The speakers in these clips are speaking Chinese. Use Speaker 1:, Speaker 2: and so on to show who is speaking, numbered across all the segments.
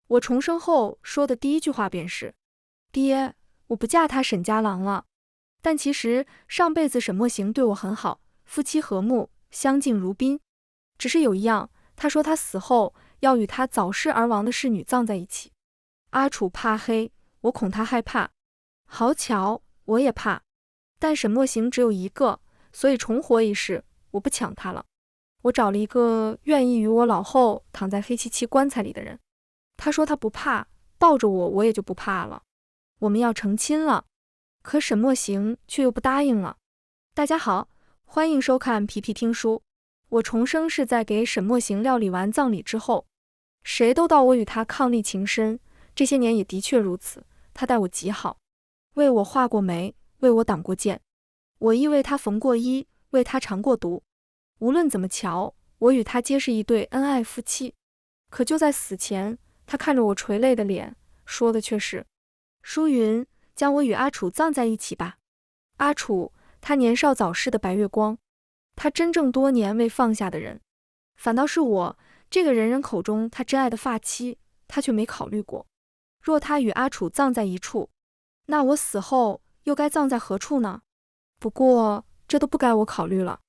Speaker 1: 我重生后说的第一句话便是：爹，我不嫁他沈家郎了。但其实上辈子沈墨行对我很好，夫妻和睦，相敬如宾。只是有一样，他说他死后要与他早逝而亡的侍女葬在一起。阿楚怕黑，我恐他害怕。好巧，我也怕。但沈墨行只有一个，所以重活一世，我不抢他了。我找了一个愿意与我老后躺在黑漆漆棺材里的人。他说他不怕，抱着我，我也就不怕了。我们要成亲了，可沈墨行却又不答应了。大家好，欢迎收看皮皮听书。我重生是在给沈墨行料理完葬礼之后。谁都道我与他伉俪情深，这些年也的确如此。他待我极好，为我画过眉，为我挡过剑，我亦为他缝过衣，为他尝过毒。无论怎么瞧，我与他皆是一对恩爱夫妻。可就在死前，他看着我垂泪的脸，说的却是：淑云，将我与阿楚葬在一起吧。阿楚，他年少早逝的白月光，他真正多年未放下的人，反倒是我这个人人口中他真爱的发妻，他却没考虑过。若他与阿楚葬在一处，那我死后又该葬在何处呢？不过这都不该我考虑了，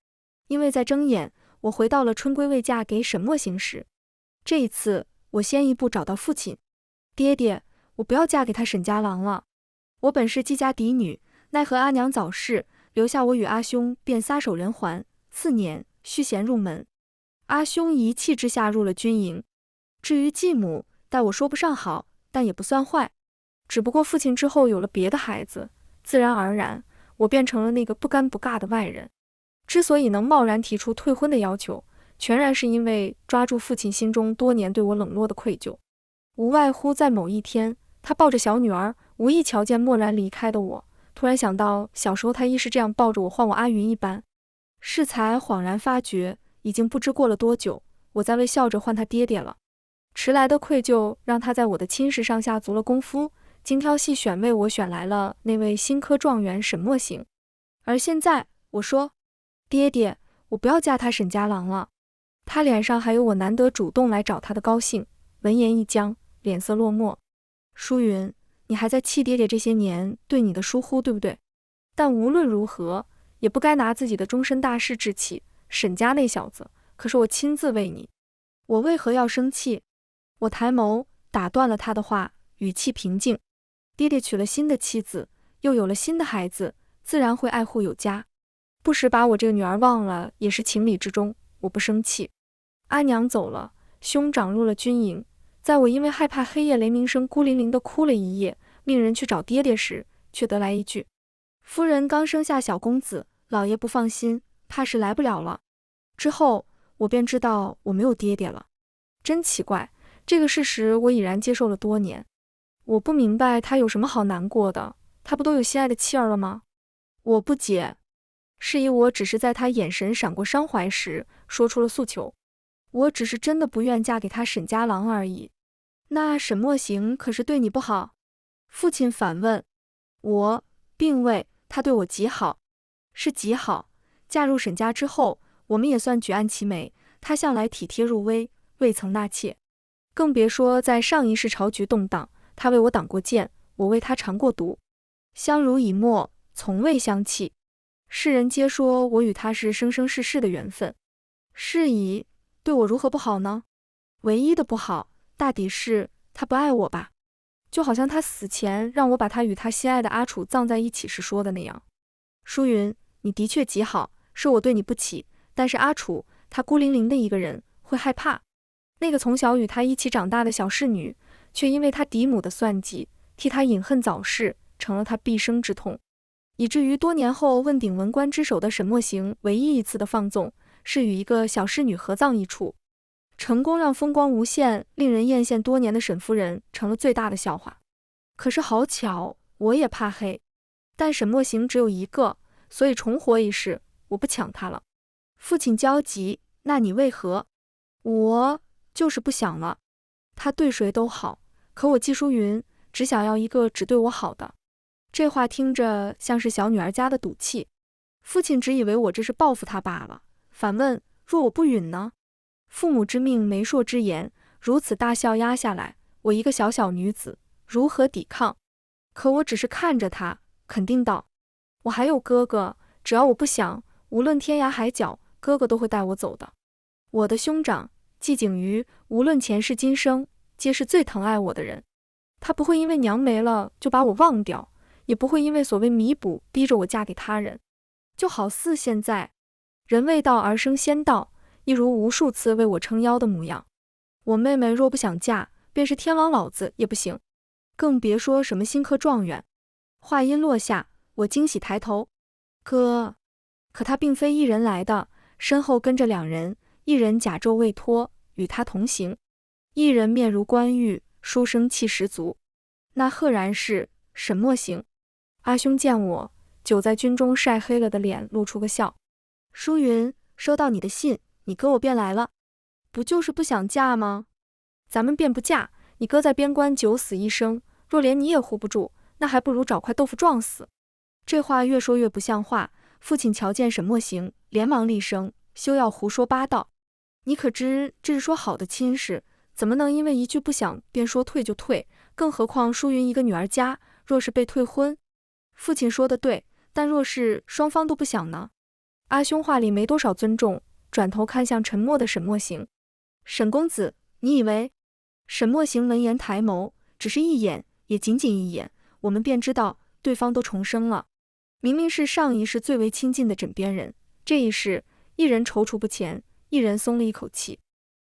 Speaker 1: 因为在睁眼，我回到了春闺未嫁给沈墨行时。这一次，我先一步找到父亲。爹爹，我不要嫁给他沈家郎了。我本是姬家嫡女，奈何阿娘早逝，留下我与阿兄便撒手人寰。次年，续弦入门。阿兄一气之下入了军营。至于继母，待我说不上好，但也不算坏。只不过父亲之后有了别的孩子，自然而然，我变成了那个不尴不尬的外人。之所以能贸然提出退婚的要求，全然是因为抓住父亲心中多年对我冷落的愧疚。无外乎在某一天，他抱着小女儿，无意瞧见蓦然离开的我，突然想到小时候他亦是这样抱着我唤我阿云一般，适才恍然发觉，已经不知过了多久，我在微笑着唤他爹爹了。迟来的愧疚让他在我的亲事上下足了功夫，精挑细选为我选来了那位新科状元沈墨行。而现在我说，爹爹，我不要嫁他沈家郎了。他脸上还有我难得主动来找他的高兴，闻言一僵，脸色落寞。淑云，你还在气爹爹这些年对你的疏忽，对不对？但无论如何，也不该拿自己的终身大事置气。沈家那小子，可是我亲自为你，我为何要生气？我抬眸打断了他的话，语气平静。爹爹娶了新的妻子，又有了新的孩子，自然会爱护有加，不时把我这个女儿忘了，也是情理之中，我不生气。阿娘走了，兄长入了军营，在我因为害怕黑夜雷鸣声孤零零地哭了一夜，命人去找爹爹时，却得来一句：夫人刚生下小公子，老爷不放心，怕是来不了了。之后我便知道我没有爹爹了。真奇怪，这个事实我已然接受了多年。我不明白他有什么好难过的，他不都有心爱的妻儿了吗？我不解，是以我只是在他眼神闪过伤怀时说出了诉求，我只是真的不愿嫁给他沈家郎而已。那沈墨行可是对你不好？父亲反问。我并未，他对我极好，是极好。嫁入沈家之后，我们也算举案齐眉，他向来体贴入微，未曾纳妾。更别说在上一世朝局动荡，他为我挡过剑，我为他尝过毒，相濡以沫，从未相弃。世人皆说我与他是生生世世的缘分，是以对我如何不好呢？唯一的不好，大抵是他不爱我吧。就好像他死前让我把他与他心爱的阿楚葬在一起时说的那样。淑云，你的确极好，是我对你不起，但是阿楚，他孤零零的一个人，会害怕。那个从小与他一起长大的小侍女，却因为他嫡母的算计，替他饮恨早逝，成了他毕生之痛。以至于多年后问鼎文官之首的沈墨行唯一一次的放纵，是与一个小侍女合葬一处，成功让风光无限、令人艳羡多年的沈夫人成了最大的笑话。可是好巧，我也怕黑，但沈墨行只有一个，所以重活一世，我不抢他了。父亲焦急，那你为何？我就是不想了。他对谁都好，可我季淑云只想要一个只对我好的。这话听着像是小女儿家的赌气，父亲只以为我这是报复他罢了，反问：若我不允呢？父母之命，媒妁之言，如此大笑压下来，我一个小小女子，如何抵抗？可我只是看着他，肯定道：我还有哥哥，只要我不想，无论天涯海角，哥哥都会带我走的。我的兄长季景瑜，无论前世今生，皆是最疼爱我的人。他不会因为娘没了就把我忘掉，也不会因为所谓弥补逼着我嫁给他人。就好似现在，人未到而生先到，一如无数次为我撑腰的模样。我妹妹若不想嫁，便是天王老子也不行，更别说什么新科状元。话音落下，我惊喜抬头，哥。可他并非一人来的，身后跟着2人，一人甲胄未脱，与他同行；一人面如冠玉，书生气十足。那赫然是沈墨行。阿兄见我，久在军中晒黑了的脸露出个笑。舒云，收到你的信，你哥我便来了。不就是不想嫁吗？咱们便不嫁，你哥在边关九死一生，若连你也护不住，那还不如找块豆腐撞死。这话越说越不像话，父亲瞧见沈墨行，连忙厉声，休要胡说八道。你可知这是说好的亲事，怎么能因为一句不想便说退就退？更何况舒云一个女儿家，若是被退婚，父亲说的对，但若是双方都不想呢？阿兄话里没多少尊重，转头看向沉默的沈墨行。沈公子，你以为？沈墨行闻言抬眸，只是一眼，也仅仅一眼，我们便知道对方都重生了。明明是上一世最为亲近的枕边人，这一世一人踌躇不前，一人松了一口气。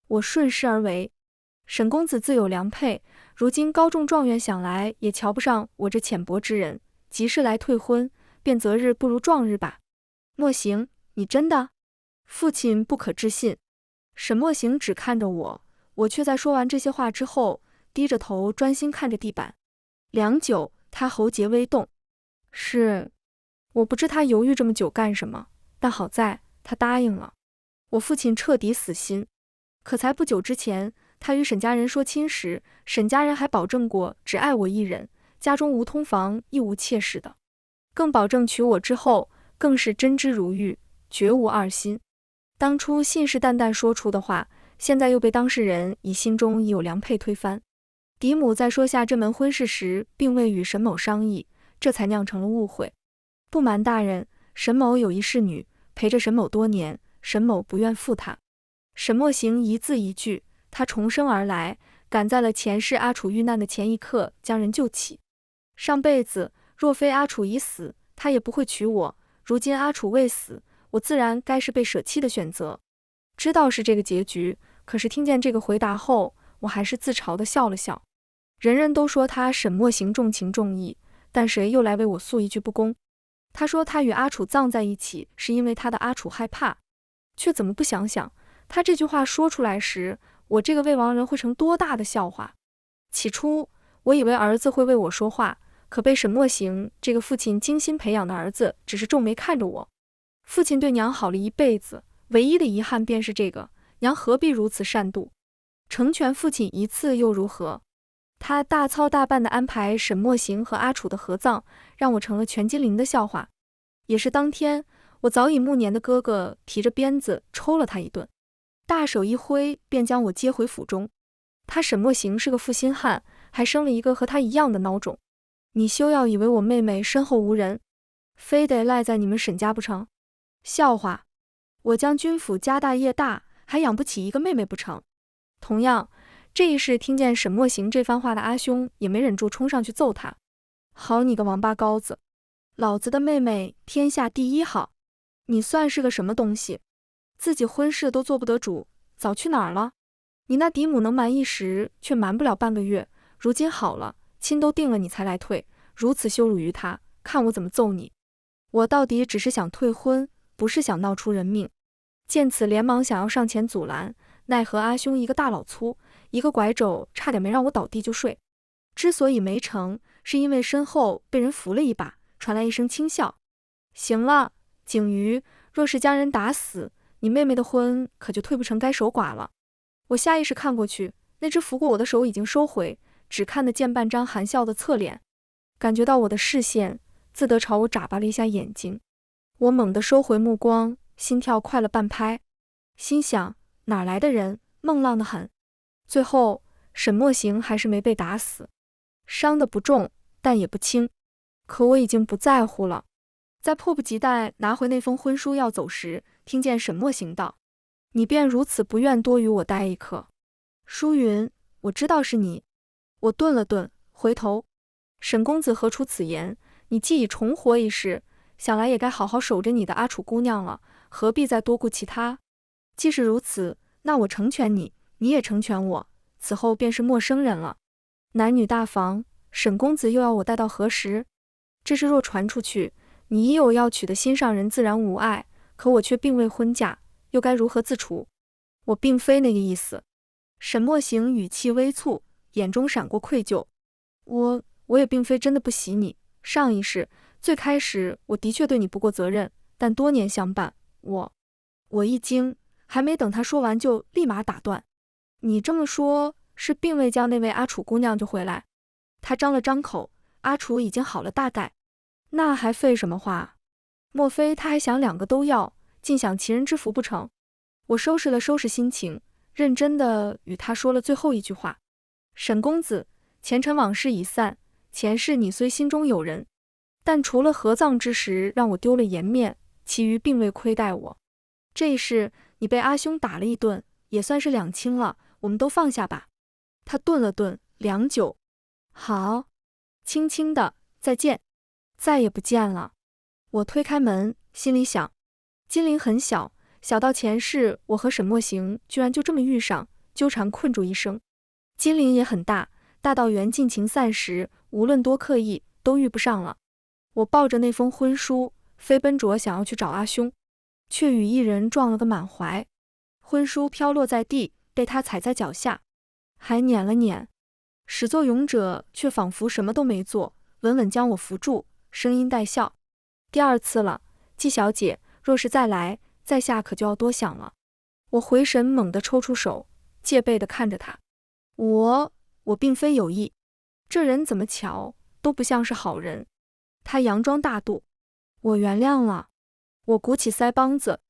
Speaker 1: 我顺势而为。沈公子自有良配，如今高中状元想来也瞧不上我这浅薄之人，即是来退婚，便择日不如撞日吧。墨行，你真的？父亲不可置信。沈墨行只看着我，我却在说完这些话之后，低着头专心看着地板。良久，他喉结微动。是，我不知他犹豫这么久干什么，但好在他答应了。我父亲彻底死心。可才不久之前，他与沈家人说亲时，沈家人还保证过只爱我一人，家中无通房亦无妾室的，更保证娶我之后更是真知如玉，绝无二心。当初信誓旦旦说出的话，现在又被当事人以心中已有良配推翻。嫡母在说下这门婚事时，并未与沈某商议，这才酿成了误会。不瞒大人，沈某有一侍女，陪着沈某多年，沈某不愿负她。沈墨行一字一句，他重生而来，赶在了前世阿楚遇难的前一刻将人救起。上辈子若非阿楚已死，他也不会娶我，如今阿楚未死，我自然该是被舍弃的选择。知道是这个结局，可是听见这个回答后，我还是自嘲地笑了笑。人人都说他沈墨行重情重义，但谁又来为我诉一句不公？他说他与阿楚葬在一起，是因为他的阿楚害怕，却怎么不想想，他这句话说出来时，我这个未亡人会成多大的笑话。起初我以为儿子会为我说话，可被沈墨行这个父亲精心培养的儿子只是皱眉看着我。父亲对娘好了一辈子，唯一的遗憾便是这个，娘何必如此善妒？成全父亲一次又如何？他大操大办地安排沈墨行和阿楚的合葬，让我成了全金陵的笑话。也是当天，我早已暮年的哥哥提着鞭子抽了他一顿，大手一挥便将我接回府中。他沈墨行是个负心汉，还生了一个和他一样的孬种。你休要以为我妹妹身后无人，非得赖在你们沈家不成？笑话！我将军府家大业大，还养不起一个妹妹不成？同样，这一世听见沈墨行这番话的阿兄也没忍住冲上去揍他。好你个王八羔子，老子的妹妹天下第一好，你算是个什么东西？自己婚事都做不得主，早去哪儿了？你那嫡母能瞒一时，却瞒不了半个月，如今好了，亲都定了你才来退，如此羞辱于他，看我怎么揍你！我到底只是想退婚，不是想闹出人命。见此连忙想要上前阻拦，奈何阿兄一个大老粗，一个拐肘，差点没让我倒地就睡。之所以没成，是因为身后被人扶了一把，传来一声轻笑。行了，景瑜，若是将人打死，你妹妹的婚可就退不成该守寡了。我下意识看过去，那只扶过我的手已经收回，只看得见半张含笑的侧脸，感觉到我的视线自得朝我眨巴了一下眼睛。我猛地收回目光，心跳快了半拍，心想哪来的人，梦浪得很。最后沈墨行还是没被打死，伤得不重，但也不轻。可我已经不在乎了。在迫不及待拿回那封婚书要走时，听见沈墨行道：“你便如此不愿多与我待一刻？”舒云，我知道是你。我顿了顿，回头，沈公子何出此言？你既已重活一世，想来也该好好守着你的阿楚姑娘了，何必再多顾其他？既是如此，那我成全你，你也成全我，此后便是陌生人了。男女大防，沈公子又要我待到何时？这事若传出去，你已有要娶的心上人，自然无碍，可我却并未婚嫁，又该如何自处？我并非那个意思。沈墨行语气微蹙，眼中闪过愧疚。我也并非真的不喜你，上一世最开始我的确对你不过责任，但多年相伴，我一惊，还没等他说完就立马打断。你这么说，是并未叫那位阿楚姑娘就回来？他张了张口，阿楚已经好了大概。那还废什么话？莫非他还想两个都要，尽享其人之福不成？我收拾了收拾心情，认真的与他说了最后一句话：沈公子，前尘往事已散，前世你虽心中有人，但除了合葬之时让我丢了颜面，其余并未亏待我。这一世你被阿兄打了一顿，也算是两清了，我们都放下吧。他顿了顿，良久，好，轻轻的，再见。再也不见了。我推开门，心里想，金陵很小，小到前世我和沈墨行居然就这么遇上，纠缠困住一生。金陵也很大，大到缘尽情散时，无论多刻意，都遇不上了。我抱着那封婚书，飞奔着想要去找阿兄，却与一人撞了个满怀。婚书飘落在地，被他踩在脚下，还捻了捻。始作俑者却仿佛什么都没做，稳稳将我扶住，声音带笑：第二次了，季小姐，若是再来，在下可就要多想了。我回神，猛地抽出手，戒备地看着他。我并非有意，这人怎么瞧都不像是好人。他佯装大度，我原谅了。我鼓起腮帮子，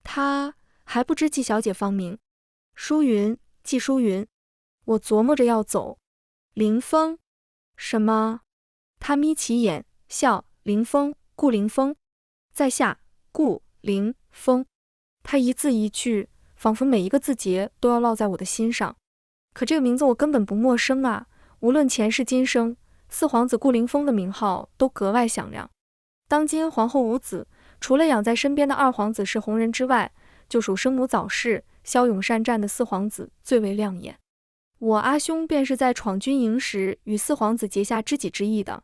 Speaker 1: 他还不知季小姐芳名。舒云，季舒云。我琢磨着要走。凌风？什么？他眯起眼笑，凌风，顾凌风。在下顾凌风。他一字一句，仿佛每一个字节都要烙在我的心上。可这个名字我根本不陌生啊，无论前世今生，四皇子顾凌风的名号都格外响亮。当今皇后无子，除了养在身边的二皇子是红人之外，就属生母早逝、骁勇善战的四皇子最为亮眼。我阿兄便是在闯军营时与四皇子结下知己之意的，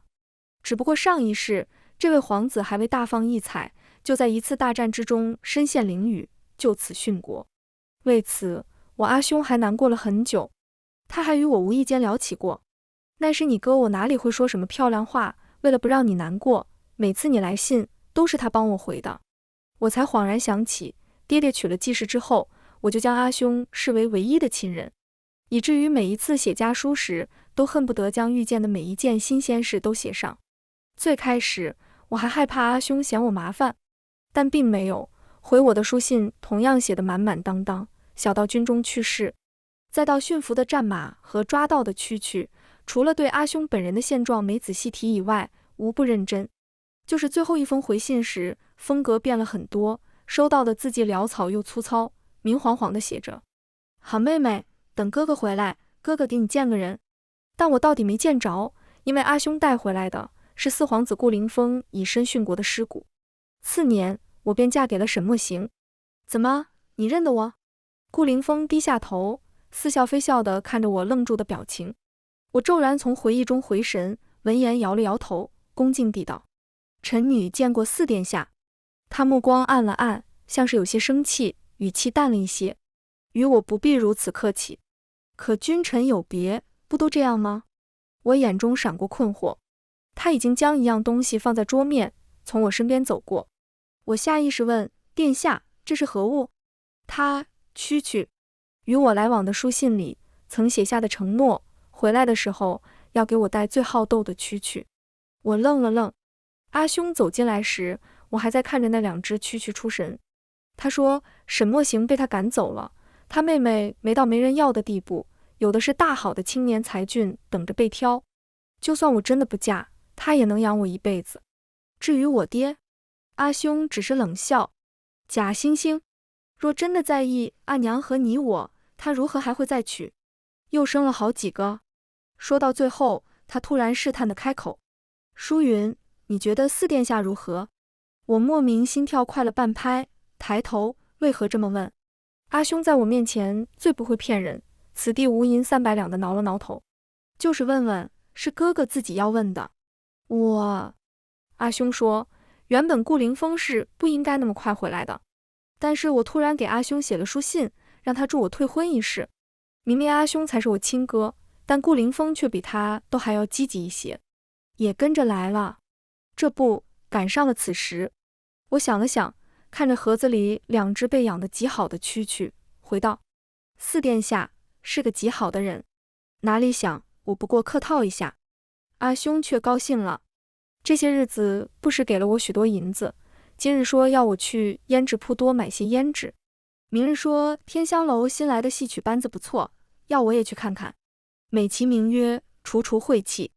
Speaker 1: 只不过上一世这位皇子还未大放异彩，就在一次大战之中身陷囹圄，就此殉国。为此我阿兄还难过了很久，他还与我无意间聊起过。那时你哥我哪里会说什么漂亮话，为了不让你难过，每次你来信都是他帮我回的。我才恍然想起，爹爹娶了季氏之后，我就将阿兄视为唯一的亲人，以至于每一次写家书时，都恨不得将遇见的每一件新鲜事都写上。最开始我还害怕阿兄嫌我麻烦，但并没有，回我的书信同样写得满满当当，小到军中趣事，再到驯服的战马和抓到的蛐蛐，除了对阿兄本人的现状没仔细提以外，无不认真。就是最后一封回信时，风格变了很多，收到的字迹潦草又粗糙，明晃晃地写着：好妹妹，等哥哥回来，哥哥给你见个人。但我到底没见着，因为阿兄带回来的是四皇子顾凌风以身殉国的尸骨。次年，我便嫁给了沈墨行。怎么，你认得我？顾凌风低下头，似笑非笑地看着我愣住的表情。我骤然从回忆中回神，闻言摇了摇头，恭敬地道：臣女见过四殿下。他目光暗了暗，像是有些生气，语气淡了一些。与我不必如此客气，可君臣有别，不都这样吗？我眼中闪过困惑。他已经将一样东西放在桌面，从我身边走过。我下意识问：殿下，这是何物？他蛐蛐，与我来往的书信里曾写下的承诺，回来的时候要给我带最好斗的蛐蛐。我愣了愣。阿兄走进来时，我还在看着那两只蛐蛐出神。他说沈墨行被他赶走了，他妹妹没到没人要的地步，有的是大好的青年才俊等着被挑。就算我真的不嫁，他也能养我一辈子。至于我爹，阿兄只是冷笑，假惺惺。若真的在意阿娘和你我，他如何还会再娶？又生了好几个。说到最后，他突然试探地开口：淑云，你觉得四殿下如何？我莫名心跳快了半拍，抬头，为何这么问？阿兄在我面前最不会骗人，此地无银300两的挠了挠头，就是问问，是哥哥自己要问的。阿兄说，原本顾凌风是不应该那么快回来的，但是我突然给阿兄写了书信，让他助我退婚一事。明明阿兄才是我亲哥，但顾凌风却比他都还要积极一些，也跟着来了。这不，赶上了此时。我想了想，看着盒子里2只被养得极好的蛐蛐，回道：四殿下是个极好的人，哪里想我不过客套一下。阿兄却高兴了，这些日子不时给了我许多银子，今日说要我去胭脂铺多买些胭脂，明日说天香楼新来的戏曲班子不错，要我也去看看，美其名曰除除晦气。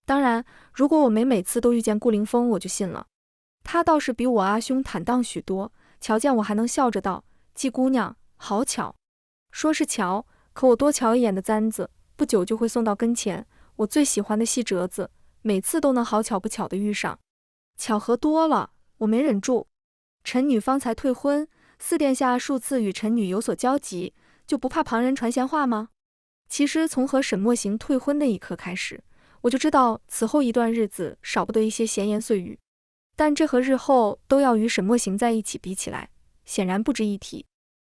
Speaker 1: 当然，如果我没每次都遇见顾凌风，我就信了。他倒是比我阿兄坦荡许多，瞧见我还能笑着道：季姑娘，好巧。说是巧，可我多瞧一眼的簪子，不久就会送到跟前，我最喜欢的细折子，每次都能好巧不巧地遇上。巧合多了，我没忍住。臣女方才退婚，四殿下数次与臣女有所交集，就不怕旁人传闲话吗？其实从和沈墨行退婚那一刻开始，我就知道此后一段日子少不得一些闲言碎语，但这和日后都要与沈墨行在一起比起来，显然不值一提。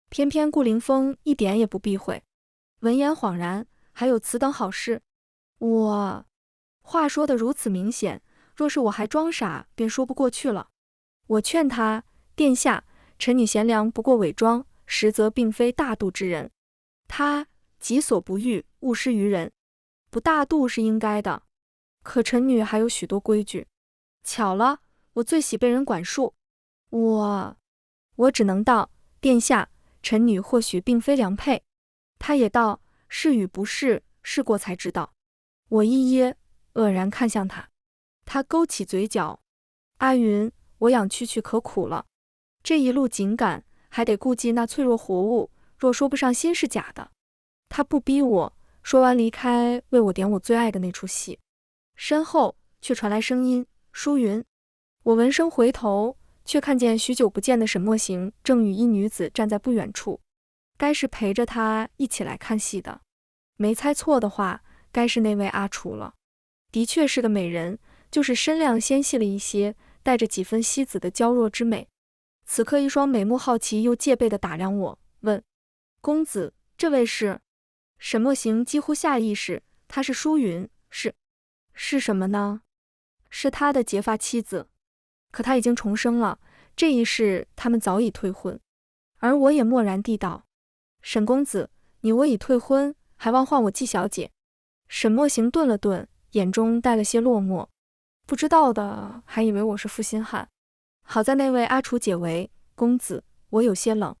Speaker 1: 偏偏顾凌风一点也不避讳，闻言恍然，还有此等好事。话说得如此明显，若是我还装傻，便说不过去了。我劝他：殿下，臣女贤良不过伪装，实则并非大度之人。他己所不欲，勿施于人，不大度是应该的。可臣女还有许多规矩。巧了，我最喜被人管束。我只能道：殿下，臣女或许并非良配。他也道：是与不是，试过才知道。我一噎，愕然看向他。他勾起嘴角：阿云，我养蛐蛐可苦了，这一路紧赶，还得顾忌那脆弱活物，若说不上心是假的。他不逼我，说完离开，为我点我最爱的那出戏。身后却传来声音：淑云。我闻声回头，却看见许久不见的沈墨行正与一女子站在不远处，该是陪着他一起来看戏的。没猜错的话，该是那位阿楚了。的确是个美人，就是身量纤细了一些，带着几分西子的娇弱之美。此刻一双美目好奇又戒备地打量我，问：公子，这位是？沈墨行几乎下意识，她是淑云，是什么呢？是他的结发妻子。可他已经重生了，这一世他们早已退婚。而我也默然地道：沈公子，你我已退婚，还望换我季小姐。沈墨行顿了顿，眼中带了些落寞。不知道的还以为我是负心汉。好在那位阿楚解围：公子，我有些冷。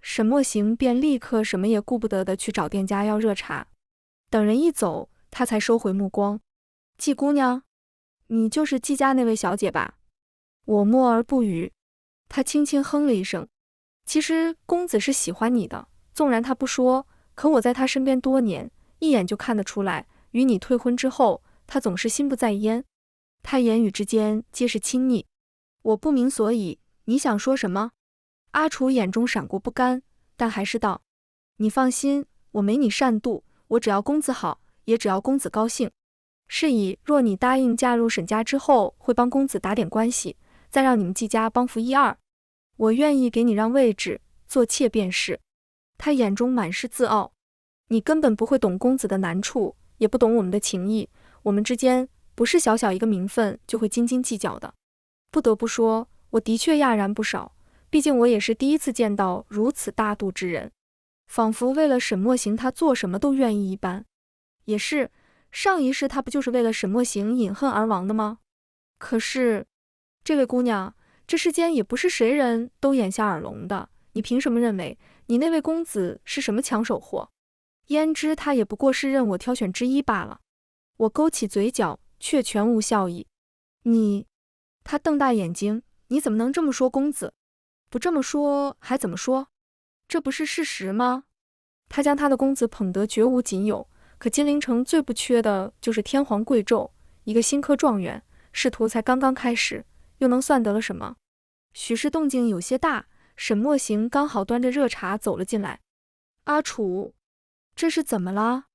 Speaker 1: 沈墨行便立刻什么也顾不得地去找店家要热茶。等人一走，他才收回目光：季姑娘，你就是季家那位小姐吧？我默而不语。他轻轻哼了一声：其实公子是喜欢你的，纵然他不说，可我在他身边多年，一眼就看得出来，与你退婚之后，他总是心不在焉。他言语之间皆是亲昵。我不明所以，你想说什么？阿楚眼中闪过不甘，但还是道：你放心，我没你善妒，我只要公子好，也只要公子高兴。是以若你答应嫁入沈家之后，会帮公子打点关系，再让你们季家帮扶一二，我愿意给你让位置，做妾便是。他眼中满是自傲。你根本不会懂公子的难处，也不懂我们的情谊，我们之间不是小小一个名分就会斤斤计较的。不得不说，我的确讶然不少，毕竟我也是第一次见到如此大度之人，仿佛为了沈墨行他做什么都愿意一般。也是，上一世他不就是为了沈墨行饮恨而亡的吗？可是，这位姑娘，这世间也不是谁人都眼瞎耳聋的，你凭什么认为你那位公子是什么抢手货？焉知他也不过是任我挑选之一罢了。我勾起嘴角，却全无笑意。你……他瞪大眼睛，你怎么能这么说公子？不这么说还怎么说？这不是事实吗？他将他的公子捧得绝无仅有，可金陵城最不缺的就是天皇贵胄，一个新科状元，仕途才刚刚开始，又能算得了什么？许是动静有些大，沈墨行刚好端着热茶走了进来。阿楚，这是怎么了？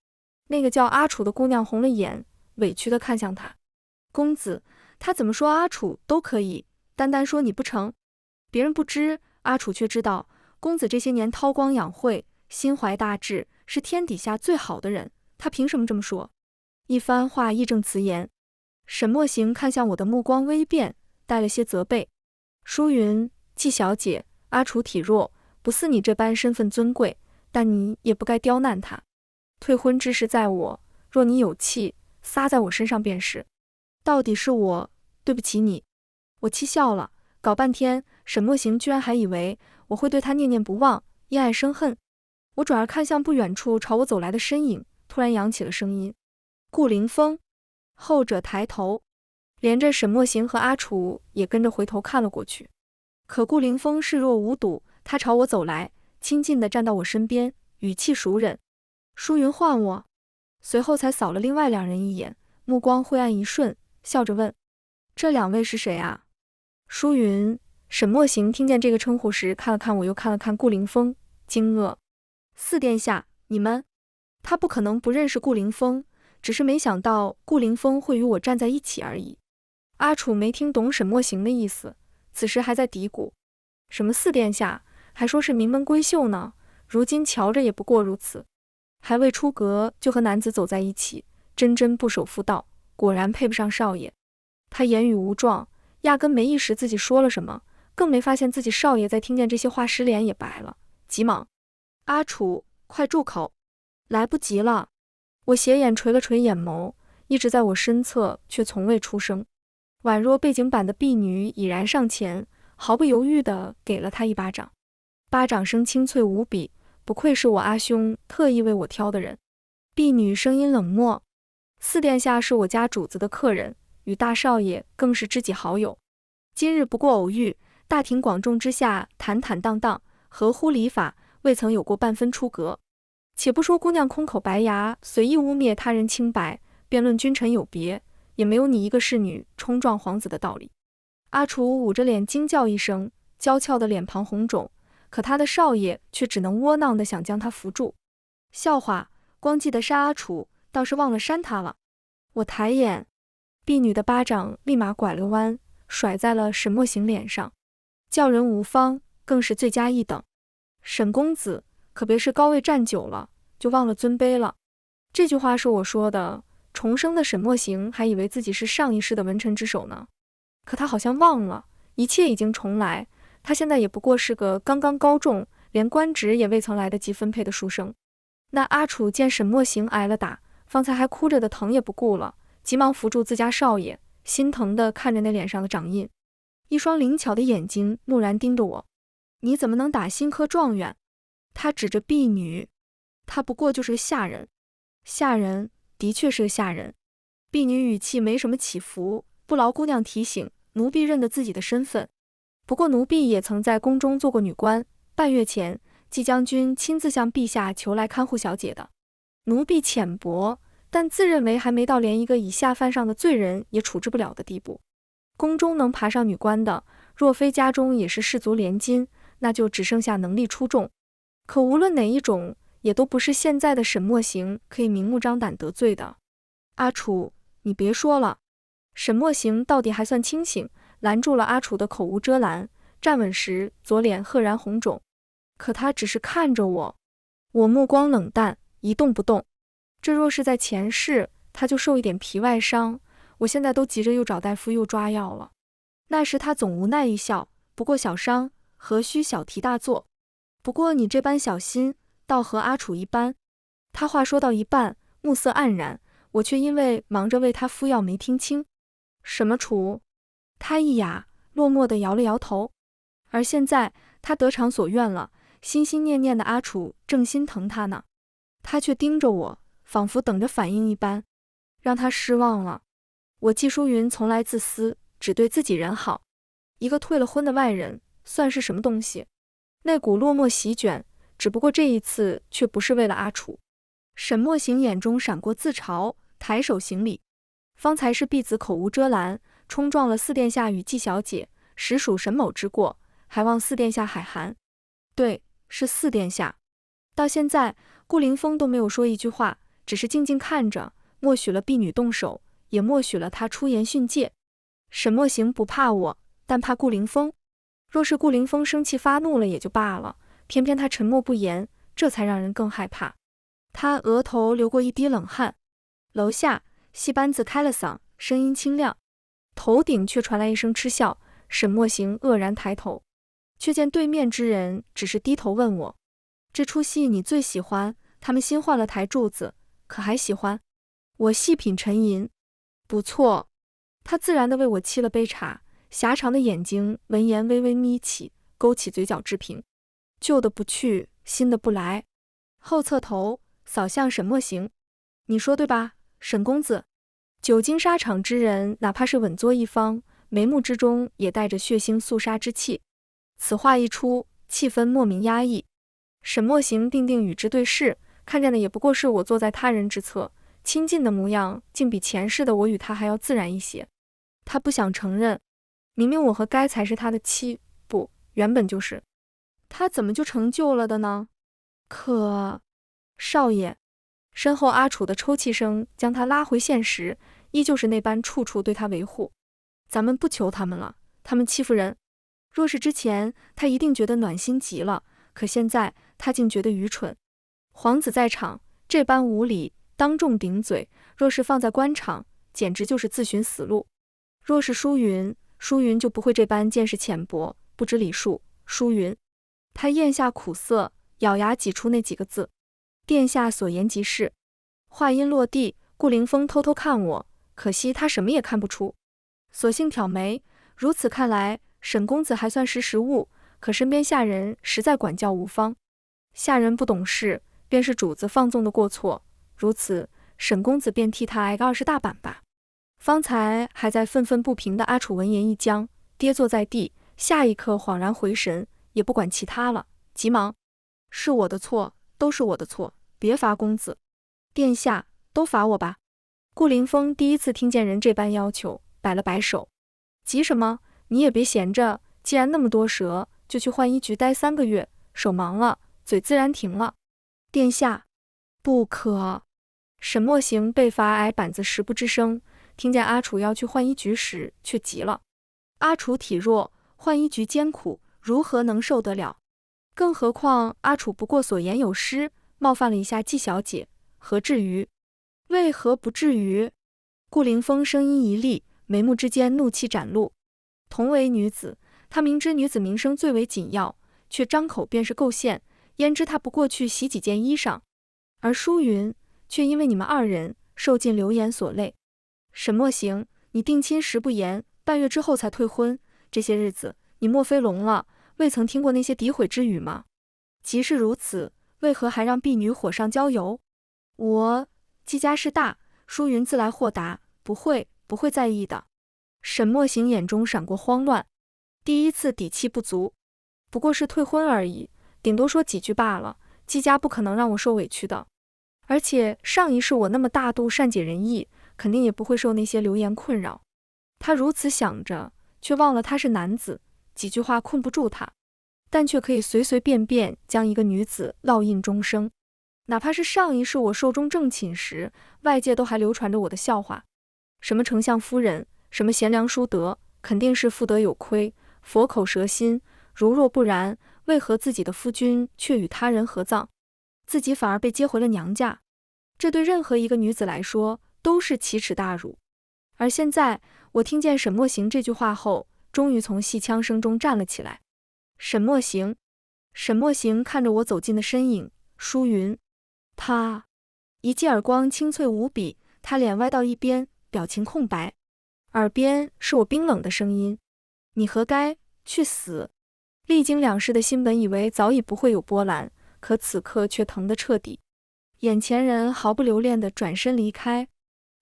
Speaker 1: 那个叫阿楚的姑娘红了眼，委屈地看向他。公子，他怎么说阿楚都可以，单单说你不成。别人不知，阿楚却知道，公子这些年韬光养晦，心怀大志，是天底下最好的人，他凭什么这么说？一番话义正辞严。沈墨行看向我的目光微变，带了些责备。淑云，季小姐，阿楚体弱，不似你这般身份尊贵，但你也不该刁难他。退婚之事在我，若你有气，撒在我身上便是。到底是我对不起你。我气笑了，搞半天，沈墨行居然还以为我会对他念念不忘，因爱生恨。我转而看向不远处朝我走来的身影，突然扬起了声音。顾凌风。后者抬头，连着沈墨行和阿楚也跟着回头看了过去。可顾凌风视若无睹，他朝我走来，亲近地站到我身边，语气熟稔。淑云唤我。随后才扫了另外两人一眼，目光晦暗一瞬，笑着问：这两位是谁啊？淑云。沈墨行听见这个称呼时，看了看我，又看了看顾凌风，惊愕。四殿下，你们……他不可能不认识顾凌风，只是没想到顾凌风会与我站在一起而已。阿楚没听懂沈墨行的意思，此时还在嘀咕：什么四殿下，还说是名门闺秀呢，如今瞧着也不过如此。还未出阁就和男子走在一起，真不守妇道，果然配不上少爷。他言语无状，压根没意识自己说了什么，更没发现自己少爷在听见这些话时脸也白了，急忙：阿楚，快住口！来不及了。我斜眼垂了垂眼眸，一直在我身侧，却从未出声。宛若背景板的婢女已然上前，毫不犹豫地给了他一巴掌。巴掌声清脆无比，不愧是我阿兄特意为我挑的人。婢女声音冷漠：四殿下是我家主子的客人，与大少爷更是知己好友。今日不过偶遇，大庭广众之下坦坦荡荡，合乎礼法，未曾有过半分出格。且不说姑娘空口白牙，随意污蔑他人清白，辩论君臣有别，也没有你一个侍女冲撞皇子的道理。阿楚捂着脸惊叫一声，娇俏的脸庞红肿，可他的少爷却只能窝囊地想将他扶住。笑话，光记得杀阿楚，倒是忘了扇他了。我抬眼，婢女的巴掌立马拐了弯，甩在了沈墨行脸上，叫人无方，更是罪加一等。沈公子，可别是高位站久了，就忘了尊卑了。这句话是我说的，重生的沈墨行还以为自己是上一世的文臣之首呢。可他好像忘了，一切已经重来，他现在也不过是个刚刚高中，连官职也未曾来得及分配的书生。那阿楚见沈墨行挨了打，方才还哭着的疼也不顾了，急忙扶住自家少爷，心疼地看着那脸上的掌印，一双灵巧的眼睛怒然盯着我。你怎么能打新科状元？他指着婢女，他不过就是个下人。下人，的确是个下人。婢女语气没什么起伏，不劳姑娘提醒，奴婢认得自己的身份。不过奴婢也曾在宫中做过女官，半月前季将军亲自向陛下求来看护小姐的。奴婢浅薄，但自认为还没到连一个以下犯上的罪人也处置不了的地步。宫中能爬上女官的，若非家中也是士族连襟，那就只剩下能力出众。可无论哪一种，也都不是现在的沈墨行可以明目张胆得罪的。阿楚，你别说了。沈墨行到底还算清醒，拦住了阿楚的口无遮拦，站稳时左脸赫然红肿。可他只是看着我，我目光冷淡，一动不动。这若是在前世，他就受一点皮外伤，我现在都急着又找大夫又抓药了。那时他总无奈一笑，不过小伤，何须小题大做。不过你这般小心，倒和阿楚一般。他话说到一半，目色黯然，我却因为忙着为他敷药没听清。什么楚？他一哑，落寞地摇了摇头。而现在他得偿所愿了，心心念念的阿楚正心疼他呢。他却盯着我，仿佛等着反应一般，让他失望了。我季淑云从来自私，只对自己人好，一个退了婚的外人，算是什么东西？那股落寞席卷，只不过这一次却不是为了阿楚。沈墨行眼中闪过自嘲，抬手行礼。方才是婢子口无遮拦，冲撞了四殿下与季小姐，实属沈某之过，还望四殿下海涵。对，是四殿下。到现在，顾凌风都没有说一句话，只是静静看着，默许了婢女动手，也默许了他出言训诫。沈墨行不怕我，但怕顾凌风。若是顾凌风生气发怒了也就罢了，偏偏他沉默不言，这才让人更害怕。他额头流过一滴冷汗。楼下，戏班子开了嗓，声音清亮，头顶却传来一声嗤笑。沈墨行愕然抬头，却见对面之人只是低头问我：“这出戏你最喜欢？他们新换了台柱子，可还喜欢？”我细品沉吟，不错。他自然地为我沏了杯茶，狭长的眼睛闻言微微眯起，勾起嘴角置评。旧的不去，新的不来。后侧头扫向沈墨行：“你说对吧，沈公子？”久经沙场之人，哪怕是稳坐一方，眉目之中也带着血腥肃杀之气。此话一出，气氛莫名压抑。沈墨行定定与之对视，看见的也不过是我坐在他人之侧，亲近的模样竟比前世的我与他还要自然一些。他不想承认，明明我和该才是他的妻，不，原本就是。他怎么就成就了的呢？可……少爷。身后阿楚的抽泣声将他拉回现实，依旧是那般处处对他维护。咱们不求他们了，他们欺负人。若是之前，他一定觉得暖心极了，可现在他竟觉得愚蠢。皇子在场，这般无礼，当众顶嘴，若是放在官场，简直就是自寻死路。若是舒云，舒云就不会这般见识浅薄，不知礼数。舒云，他咽下苦涩，咬牙挤出那几个字：“殿下所言极是。”话音落地，顾凌风偷偷看我，可惜他什么也看不出，索性挑眉。如此看来，沈公子还算识时务，可身边下人实在管教无方。下人不懂事，便是主子放纵的过错。如此，沈公子便替他挨个20大板吧。方才还在愤愤不平的阿楚闻言一僵，跌坐在地，下一刻恍然回神，也不管其他了，急忙：“是我的错，都是我的错，别罚公子。殿下，都罚我吧。”顾凌风第一次听见人这般要求，摆了摆手：“急什么？你也别闲着，既然那么多蛇，就去浣衣局待3个月，手忙了，嘴自然停了。”殿下，不可！沈墨行被罚挨板子时不吱声，听见阿楚要去浣衣局时，却急了。阿楚体弱，浣衣局艰苦，如何能受得了？更何况阿楚不过所言有失，冒犯了一下季小姐，何至于？为何不至于？顾凌风声音一厉，眉目之间怒气展露。同为女子，她明知女子名声最为紧要，却张口便是构陷，焉知她不过去洗几件衣裳？而舒云却因为你们2人受尽流言所累。沈墨行，你定亲时不言，半月之后才退婚，这些日子你莫非聋了，未曾听过那些诋毁之语吗？即是如此，为何还让婢女火上浇油？季家势大，舒云自来豁达，不会在意的。沈墨行眼中闪过慌乱，第一次底气不足，不过是退婚而已，顶多说几句罢了，季家不可能让我受委屈的。而且上一世我那么大度善解人意，肯定也不会受那些流言困扰。他如此想着，却忘了他是男子，几句话困不住他，但却可以随随便便将一个女子烙印终生。哪怕是上一世我寿终正寝时，外界都还流传着我的笑话，什么丞相夫人，什么贤良淑德，肯定是妇德有亏，佛口蛇心。如若不然，为何自己的夫君却与他人合葬，自己反而被接回了娘家？这对任何一个女子来说都是奇耻大辱。而现在我听见沈墨行这句话后，终于从戏腔声中站了起来。沈墨行看着我走近的身影，舒云。他一记耳光清脆无比，他脸歪到一边，表情空白，耳边是我冰冷的声音：“你活该，去死！”历经2世的心本以为早已不会有波澜，可此刻却疼得彻底。眼前人毫不留恋地转身离开。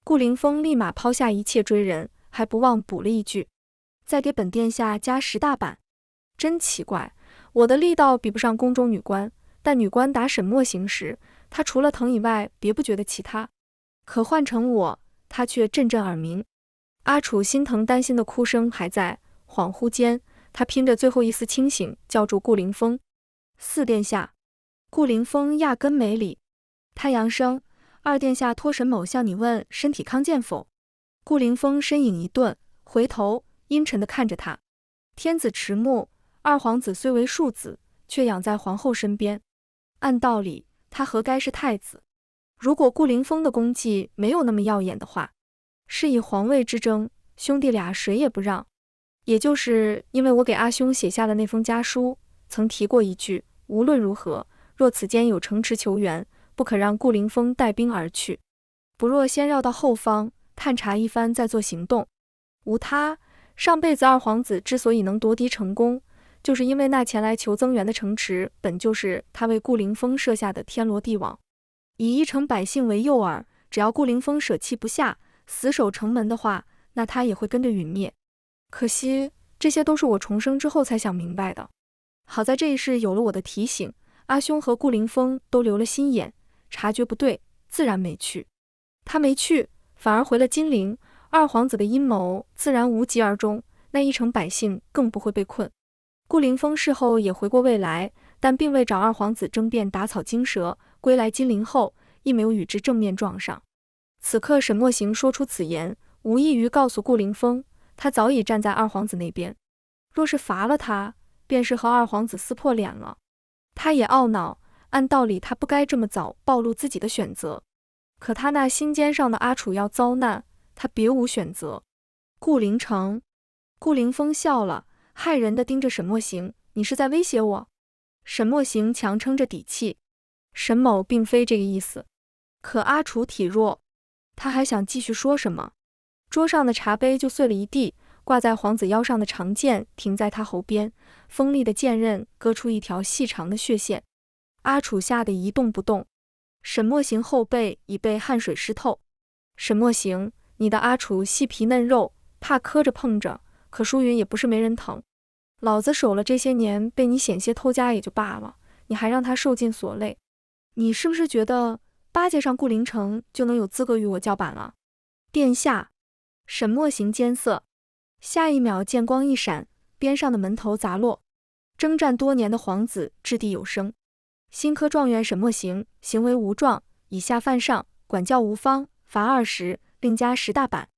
Speaker 1: 顾凌风立马抛下一切追人，还不忘补了一句：再给本殿下加10大板。真奇怪，我的力道比不上宫中女官，但女官打沈墨行时，她除了疼以外，别不觉得其他。可换成我，她却阵阵耳鸣。阿楚心疼担心的哭声还在，恍惚间，他拼着最后一丝清醒，叫住顾凌风：4殿下。顾凌风压根没理。他扬声：2殿下托沈某向你问身体康健否？顾凌风身影一顿，回头阴沉地看着他。天子迟暮，二皇子虽为庶子，却养在皇后身边，按道理他何该是太子？如果顾凌风的功绩没有那么耀眼的话，是以皇位之争，兄弟俩谁也不让。也就是因为我给阿兄写下的那封家书，曾提过一句，无论如何，若此间有城池求援，不可让顾凌风带兵而去，不若先绕到后方探查一番再做行动。无他，上辈子二皇子之所以能夺嫡成功，就是因为那前来求增援的城池本就是他为顾凌风设下的天罗地网。以一城百姓为诱饵，只要顾凌风舍弃不下，死守城门的话，那他也会跟着陨灭。可惜这些都是我重生之后才想明白的。好在这一世有了我的提醒，阿兄和顾凌风都留了心眼，察觉不对，自然没去。他没去，反而回了金陵，二皇子的阴谋自然无疾而终，那一城百姓更不会被困。顾凌风事后也回过未来，但并未找二皇子争辩打草惊蛇，归来金陵后亦没有与之正面撞上。此刻沈墨行说出此言，无异于告诉顾凌风，他早已站在二皇子那边，若是罚了他，便是和二皇子撕破脸了。他也懊恼，按道理他不该这么早暴露自己的选择，可他那心尖上的阿楚要遭难，他别无选择。顾凌城。顾凌风笑了，骇人地盯着沈墨行：你是在威胁我？沈墨行强撑着底气：沈某并非这个意思。可阿楚体弱，他还想继续说什么，桌上的茶杯就碎了一地，挂在皇子腰上的长剑停在他喉边，锋利的剑刃割出一条细长的血线。阿楚吓得一动不动，沈墨行后背已被汗水湿透。沈墨行，你的阿楚细皮嫩肉，怕磕着碰着，可舒云也不是没人疼。老子守了这些年，被你险些偷家也就罢了，你还让他受尽所累。你是不是觉得巴结上顾凌城就能有资格与我叫板了？殿下。沈墨行艰涩，下一秒剑光一闪，边上的门头砸落。征战多年的皇子掷地有声：新科状元沈墨行，行为无状，以下犯上，管教无方，罚20，另加10大板。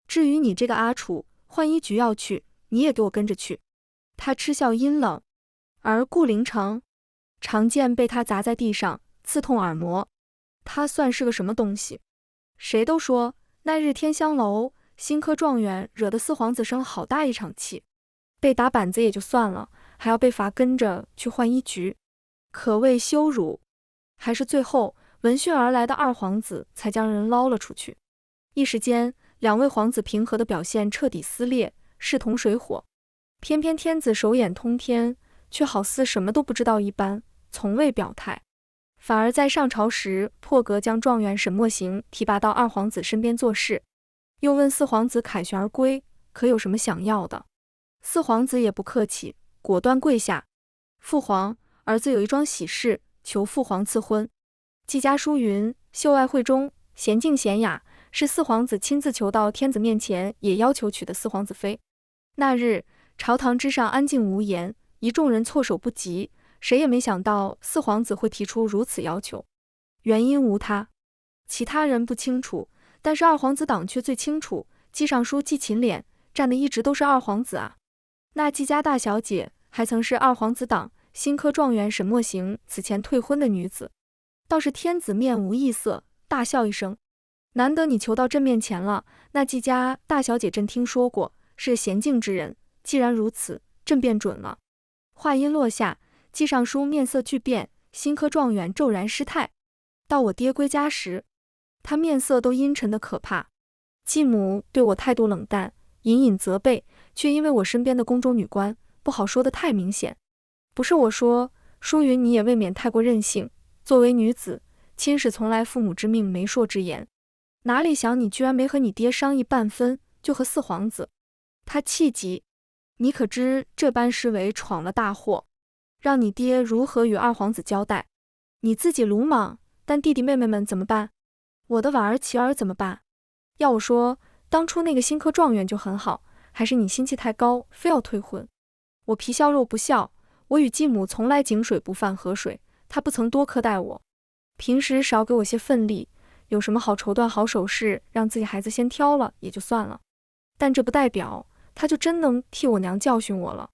Speaker 1: 至于你这个阿楚，浣衣局要去，你也给我跟着去。他嗤笑阴冷。而顾凌城，长剑被他砸在地上，刺痛耳膜。他算是个什么东西？谁都说那日天香楼新科状元惹得4皇子生好大一场气，被打板子也就算了，还要被罚跟着去浣衣局，可谓羞辱。还是最后闻讯而来的二皇子才将人捞了出去。一时间2位皇子平和的表现彻底撕裂，势同水火。偏偏天子手眼通天，却好似什么都不知道一般，从未表态，反而在上朝时破格将状元沈墨行提拔到二皇子身边做事。又问4皇子凯旋而归，可有什么想要的？4皇子也不客气，果断跪下：父皇，儿子有一桩喜事，求父皇赐婚。季家书云，秀爱会中，娴静娴雅，是4皇子亲自求到天子面前，也要求娶的4皇子妃。那日朝堂之上安静无言，一众人措手不及，谁也没想到4皇子会提出如此要求。原因无他，其他人不清楚，但是二皇子党却最清楚。季尚书季秦脸站的一直都是二皇子啊。那季家大小姐还曾是二皇子党新科状元沈墨行此前退婚的女子。倒是天子面无异色，大笑一声：难得你求到朕面前了，那季家大小姐朕听说过，是娴静之人，既然如此，朕便准了。话音落下，季尚书面色巨变，新科状元骤然失态。到我爹归家时，他面色都阴沉的可怕。继母对我态度冷淡，隐隐责备，却因为我身边的宫中女官，不好说得太明显。不是我说，舒云你也未免太过任性。作为女子，亲是从来父母之命媒妁之言，哪里想你居然没和你爹商议半分，就和四皇子。他气急，你可知这般实为闯了大祸，让你爹如何与二皇子交代？你自己鲁莽，但弟弟妹妹们怎么办？我的婉儿琪儿怎么办？要我说，当初那个新科状元就很好，还是你心气太高，非要退婚。我皮笑肉不笑，我与继母从来井水不犯河水，他不曾多苛待我，平时少给我些份力，有什么好绸缎好首饰，让自己孩子先挑了也就算了，但这不代表他就真能替我娘教训我了。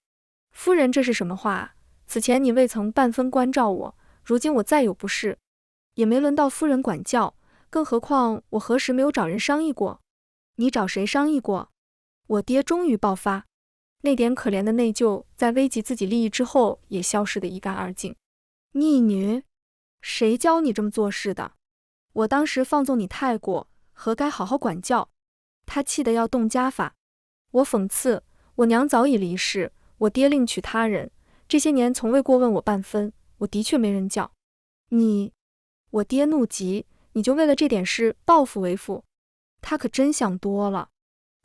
Speaker 1: 夫人，这是什么话？此前你未曾半分关照我，如今我再有不是，也没轮到夫人管教，更何况我何时没有找人商议过？你找谁商议过？我爹终于爆发，那点可怜的内疚在危及自己利益之后也消失得一干二净。逆女，谁教你这么做事的？我当时放纵你太过，何该好好管教？他气得要动家法。我讽刺，我娘早已离世，我爹另娶他人，这些年从未过问我半分，我的确没人教。你，我爹怒极，你就为了这点事报复为父？他可真想多了。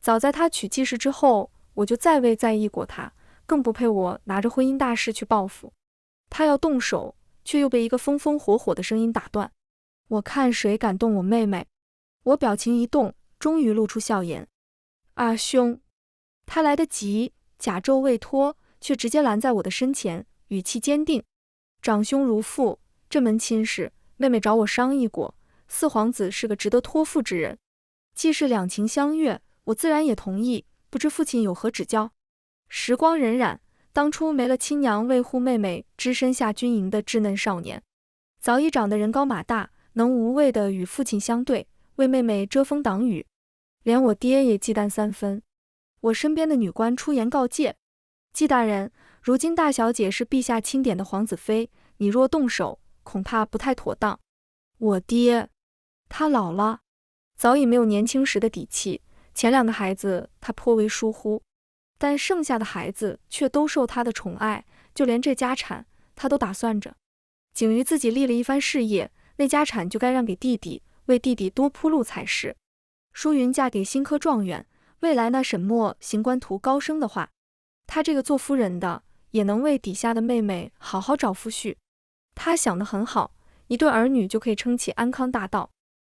Speaker 1: 早在他娶继室之后，我就再未在意过他，更不配我拿着婚姻大事去报复。他要动手，却又被一个风风火火的声音打断。我看谁敢动我妹妹？我表情一动，终于露出笑颜。二兄，他来得急，甲胄未脱，却直接拦在我的身前，语气坚定。长兄如父，这门亲事，妹妹找我商议过，四皇子是个值得托付之人。既是两情相悦，我自然也同意，不知父亲有何指教？时光荏苒，当初没了亲娘为护妹妹只身下军营的稚嫩少年，早已长得人高马大，能无畏地与父亲相对，为妹妹遮风挡雨。连我爹也忌惮三分。我身边的女官出言告诫：季大人，如今大小姐是陛下钦点的皇子妃，你若动手，恐怕不太妥当。我爹，他老了，早已没有年轻时的底气，前两个孩子他颇为疏忽，但剩下的孩子却都受他的宠爱，就连这家产他都打算着。景瑜自己立了一番事业，那家产就该让给弟弟，为弟弟多铺路才是。淑云嫁给新科状元，未来那沈墨行官图高升的话，她这个做夫人的也能为底下的妹妹好好找夫婿。她想得很好，一对儿女就可以撑起安康大道。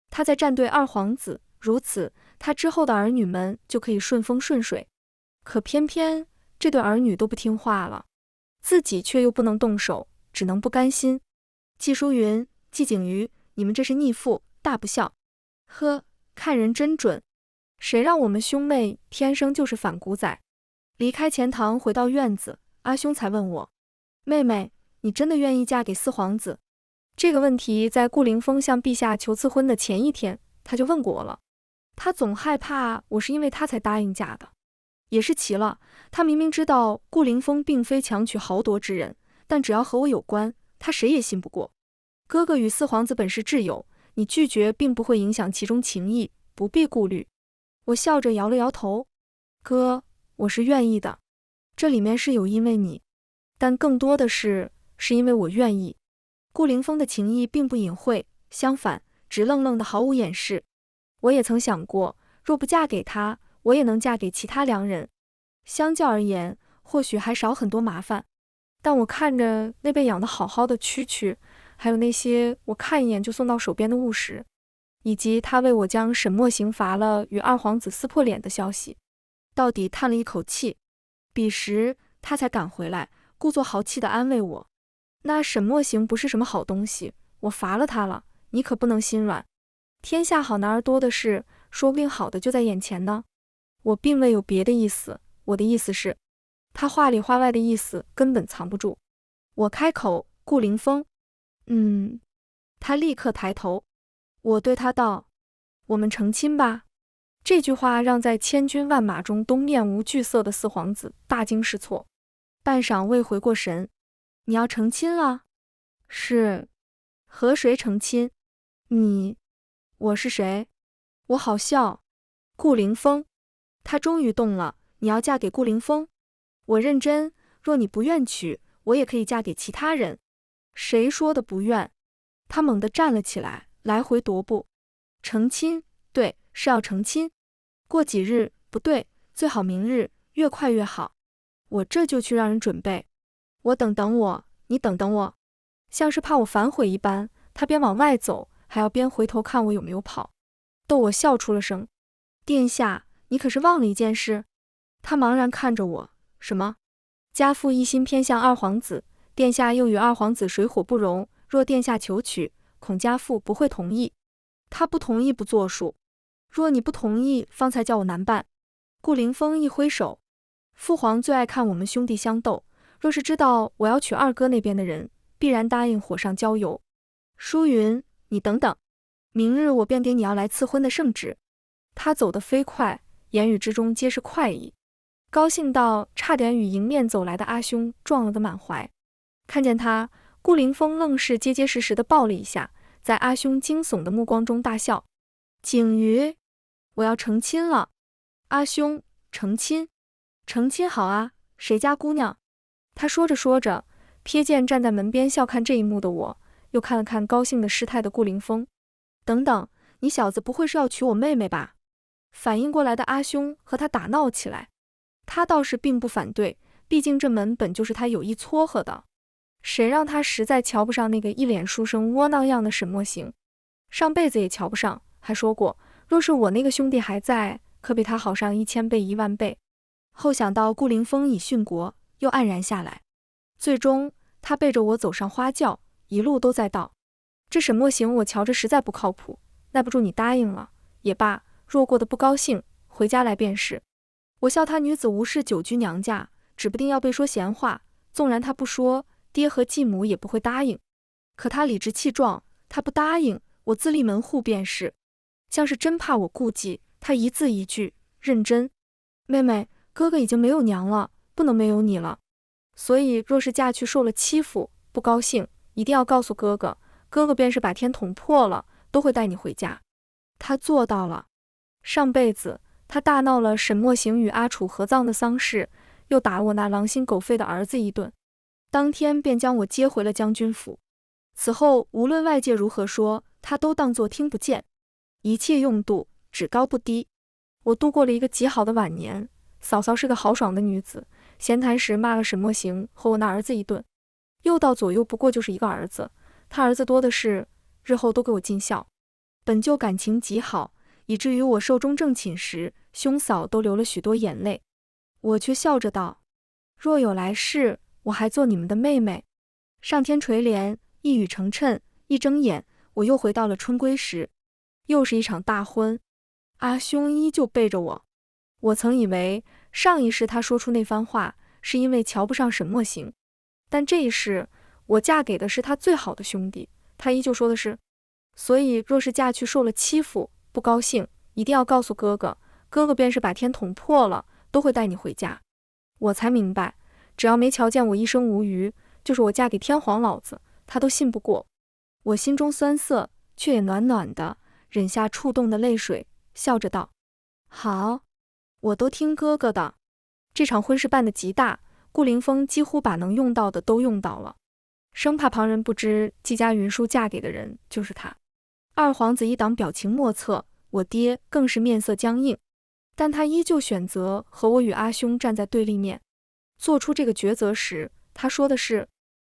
Speaker 1: 她在站对二皇子，如此她之后的儿女们就可以顺风顺水。可偏偏这对儿女都不听话了，自己却又不能动手，只能不甘心。季淑云、季景瑜，你们这是逆父，大不孝。呵，看人真准，谁让我们兄妹天生就是反骨仔。离开钱塘回到院子，阿兄才问我，妹妹，你真的愿意嫁给四皇子？这个问题在顾凌风向陛下求赐婚的前一天他就问过我了。他总害怕我是因为他才答应嫁的，也是奇了，他明明知道顾凌风并非强取豪夺之人，但只要和我有关，他谁也信不过。哥哥与四皇子本是挚友，你拒绝并不会影响其中情谊，不必顾虑。我笑着摇了摇头，哥，我是愿意的，这里面是有因为你，但更多的是因为我愿意。顾凌风的情谊并不隐晦，相反，直愣愣的毫无掩饰。我也曾想过，若不嫁给他，我也能嫁给其他良人，相较而言，或许还少很多麻烦。但我看着那被养得好好的蛐蛐，还有那些我看一眼就送到手边的物时，以及他为我将沈墨刑罚了与二皇子撕破脸的消息，到底叹了一口气。彼时他才赶回来，故作豪气地安慰我，那沈墨刑不是什么好东西，我罚了他了，你可不能心软。天下好男儿多的是，说不定好的就在眼前呢。我并未有别的意思，我的意思是，他话里话外的意思根本藏不住。我开口，顾凌风，他立刻抬头。我对他道，我们成亲吧。这句话让在千军万马中都面无惧色的四皇子大惊失措，半晌未回过神。你要成亲了？是。和谁成亲？你。我是谁？我好笑。顾凌风。他终于动了，你要嫁给顾凌风？我认真，若你不愿娶，我也可以嫁给其他人。谁说的不愿？他猛地站了起来，来回踱步。成亲，对，是要成亲。过几日，不对，最好明日，越快越好。我这就去让人准备。我等等我，你等等我。像是怕我反悔一般，他边往外走，还要边回头看我有没有跑，逗我笑出了声。殿下，你可是忘了一件事？他茫然看着我，什么？家父一心偏向二皇子，殿下又与二皇子水火不容，若殿下求娶，恐家父不会同意。他不同意不作数，若你不同意，方才叫我难办。顾凌风一挥手，父皇最爱看我们兄弟相斗，若是知道我要娶二哥那边的人，必然答应火上浇油。舒云，你等等，明日我便给你要来赐婚的圣旨。他走得飞快，言语之中皆是快意，高兴到差点与迎面走来的阿兄撞了个满怀。看见他，顾凌风愣是结结实实地抱了一下，在阿兄惊悚的目光中大笑。景瑜，我要成亲了。阿兄，成亲？成亲好啊，谁家姑娘？他说着说着，瞥见站在门边笑看这一幕的我，又看了看高兴的失态的顾凌风。等等，你小子不会是要娶我妹妹吧？反应过来的阿兄和他打闹起来，他倒是并不反对，毕竟这门本就是他有意撮合的。谁让他实在瞧不上那个一脸书生窝囊样的沈墨行，上辈子也瞧不上，还说过若是我那个兄弟还在，可比他好上1000倍10000倍。后想到顾凌风已殉国，又黯然下来。最终他背着我走上花轿，一路都在道：这沈墨行我瞧着实在不靠谱，耐不住你答应了也罢，若过得不高兴，回家来便是。我笑他女子无事久居娘家，指不定要被说闲话，纵然他不说，爹和继母也不会答应。可他理直气壮，他不答应，我自立门户便是。像是真怕我顾忌，他一字一句认真。妹妹，哥哥已经没有娘了，不能没有你了。所以若是嫁去受了欺负，不高兴，一定要告诉哥哥，哥哥便是把天捅破了，都会带你回家。他做到了。上辈子他大闹了沈墨行与阿楚合葬的丧事，又打我那狼心狗肺的儿子一顿，当天便将我接回了将军府。此后无论外界如何说，他都当作听不见，一切用度，只高不低。我度过了一个极好的晚年。嫂嫂是个豪爽的女子，闲谈时骂了沈墨行和我那儿子一顿。右到左右不过就是一个儿子，他儿子多的是，日后都给我尽孝。本就感情极好，以至于我寿终正寝时，兄嫂都流了许多眼泪。我却笑着道：若有来世，我还做你们的妹妹。上天垂怜，一语成谶，一睁眼，我又回到了春归时。又是一场大婚，阿兄依旧背着我。我曾以为上一世他说出那番话，是因为瞧不上沈墨行，但这一世，我嫁给的是他最好的兄弟，他依旧说的是，所以若是嫁去受了欺负，不高兴，一定要告诉哥哥，哥哥便是把天捅破了，都会带你回家。我才明白，只要没瞧见我一生无虞，就是我嫁给天皇老子，他都信不过。我心中酸涩，却也暖暖的，忍下触动的泪水，笑着道：好，我都听哥哥的。这场婚事办得极大，顾凌风几乎把能用到的都用到了，生怕旁人不知季家云舒嫁给的人就是他。二皇子一党表情莫测，我爹更是面色僵硬，但他依旧选择和我与阿兄站在对立面。做出这个抉择时，他说的是：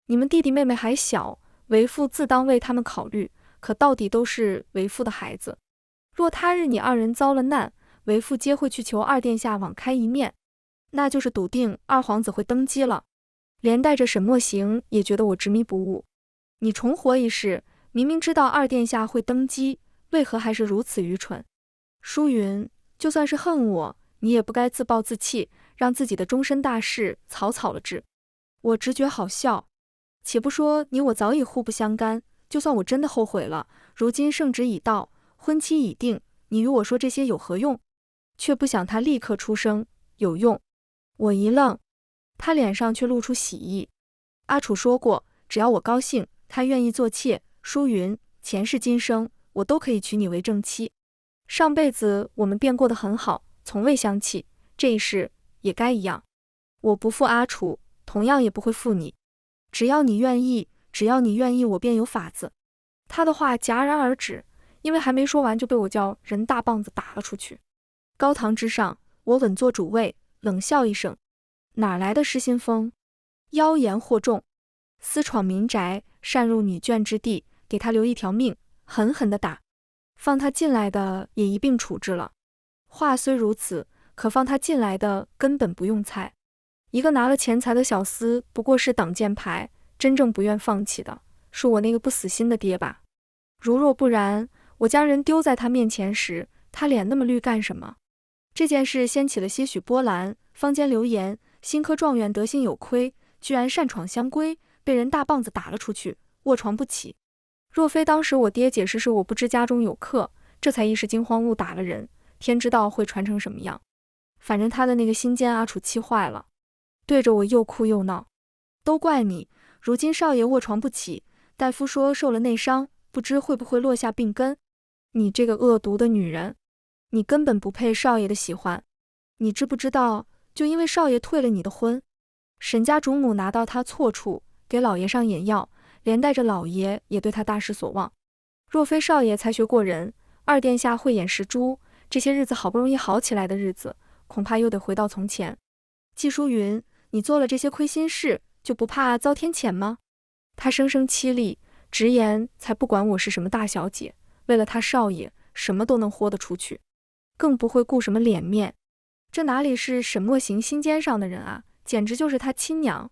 Speaker 1: 你们弟弟妹妹还小，为父自当为他们考虑，可到底都是为父的孩子。若他日你二人遭了难，为父皆会去求二殿下网开一面，那就是笃定二皇子会登基了。连带着沈墨行也觉得我执迷不悟。你重活一世，明明知道二殿下会登基，为何还是如此愚蠢？舒云，就算是恨我，你也不该自暴自弃，让自己的终身大事草草了之。我直觉好笑。且不说你我早已互不相干，就算我真的后悔了，如今圣旨已到，婚期已定，你与我说这些有何用？却不想他立刻出声：有用。我一愣，他脸上却露出喜意。阿楚说过，只要我高兴，他愿意做妾。舒云，前世今生，我都可以娶你为正妻。上辈子我们便过得很好，从未相弃，这一世也该一样。我不负阿楚，同样也不会负你。只要你愿意，只要你愿意，我便有法子。他的话戛然而止，因为还没说完就被我叫人大棒子打了出去。高堂之上，我稳坐主位，冷笑一声：哪来的失心疯？妖言惑众，私闯民宅，擅入女眷之地，给他留一条命，狠狠地打。放他进来的也一并处置了。话虽如此，可放他进来的根本不用猜。一个拿了钱财的小厮，不过是挡箭牌，真正不愿放弃的是我那个不死心的爹吧。如若不然，我将人丢在他面前时，他脸那么绿干什么？这件事掀起了些许波澜，坊间流言新科状元德行有亏，居然擅闯乡规，被人大棒子打了出去，卧床不起。若非当时我爹解释是我不知家中有客，这才一时惊慌误打了人，天知道会传成什么样。反正他的那个心奸阿楚气坏了，对着我又哭又闹。都怪你，如今少爷卧床不起，大夫说受了内伤，不知会不会落下病根。你这个恶毒的女人，你根本不配少爷的喜欢。你知不知道，就因为少爷退了你的婚，沈家主母拿到他错处，给老爷上眼药，连带着老爷也对他大失所望。若非少爷才学过人，二殿下慧眼识珠，这些日子好不容易好起来的日子，恐怕又得回到从前。季淑云，你做了这些亏心事，就不怕遭天谴吗？他声声凄厉，直言才不管我是什么大小姐，为了他少爷，什么都能豁得出去，更不会顾什么脸面。这哪里是沈墨行心尖上的人啊，简直就是他亲娘。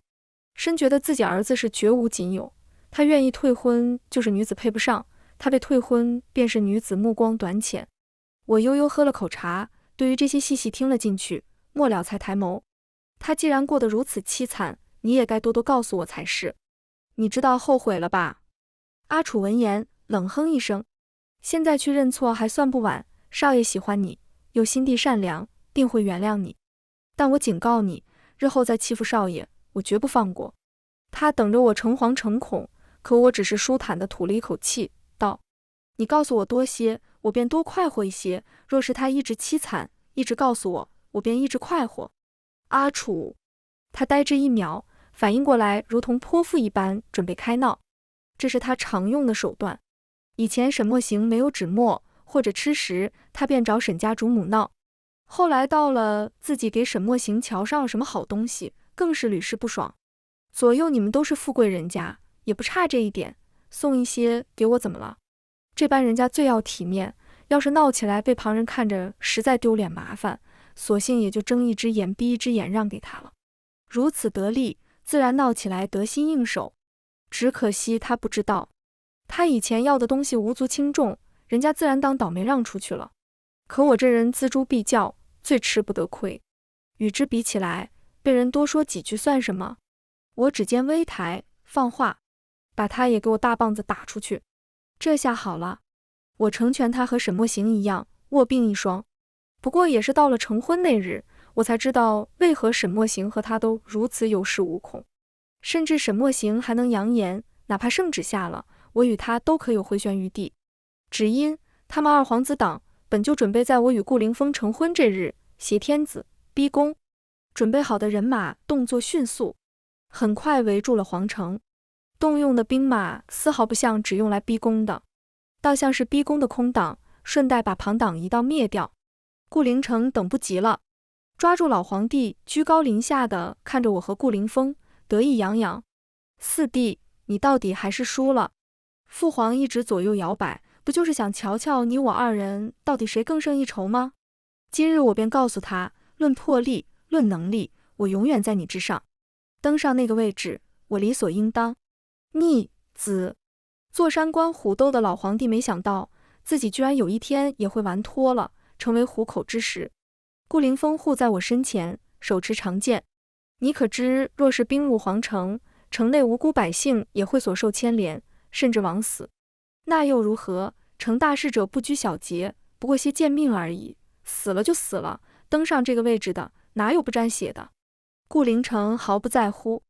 Speaker 1: 深觉得自己儿子是绝无仅有，他愿意退婚，就是女子配不上，他被退婚，便是女子目光短浅。我悠悠喝了口茶，对于这些细细听了进去，末了才抬眸。他既然过得如此凄惨，你也该多多告诉我才是。你知道后悔了吧？阿楚闻言冷哼一声，现在去认错还算不晚，少爷喜欢你，又心地善良，定会原谅你。但我警告你，日后再欺负少爷，我绝不放过。他等着我诚惶诚恐，可我只是舒坦地吐了一口气，道：你告诉我多些，我便多快活一些，若是他一直凄惨，一直告诉我，我便一直快活。阿楚，他呆滞一秒，反应过来，如同泼妇一般，准备开闹。这是他常用的手段。以前沈墨行没有纸墨或者吃食，他便找沈家主母闹。后来到了自己给沈墨行瞧上了什么好东西，更是屡试不爽。左右你们都是富贵人家，也不差这一点，送一些给我怎么了？这般人家最要体面，要是闹起来被旁人看着，实在丢脸麻烦，索性也就睁一只眼闭一只眼让给他了。如此得利，自然闹起来得心应手。只可惜他不知道，他以前要的东西无足轻重，人家自然当倒霉让出去了。可我这人锱铢必较，最吃不得亏，与之比起来，被人多说几句算什么？我指尖微抬，放话，把他也给我大棒子打出去。这下好了，我成全他和沈墨行一样，卧病一双。不过也是到了成婚那日，我才知道为何沈墨行和他都如此有恃无恐，甚至沈墨行还能扬言，哪怕圣旨下了，我与他都可有回旋余地。只因他们二皇子党本就准备在我与顾凌风成婚这日挟天子逼宫，准备好的人马动作迅速，很快围住了皇城。动用的兵马丝毫不像只用来逼宫的，倒像是逼宫的空档，顺带把旁党一道灭掉。顾凌城等不及了，抓住老皇帝，居高临下的看着我和顾凌风，得意洋洋：四弟，你到底还是输了。父皇一直左右摇摆，不就是想瞧瞧你我二人到底谁更胜一筹吗？今日我便告诉他，论魄力，论能力，我永远在你之上。登上那个位置，我理所应当。逆子，坐山观虎斗的老皇帝没想到自己居然有一天也会玩脱了，成为虎口之食。顾凌风护在我身前，手持长剑。你可知，若是兵入皇城，城内无辜百姓也会所受牵连，甚至枉死。那又如何？成大事者不拘小节，不过些贱命而已，死了就死了，登上这个位置的哪有不沾血的？顾凌城毫不在乎，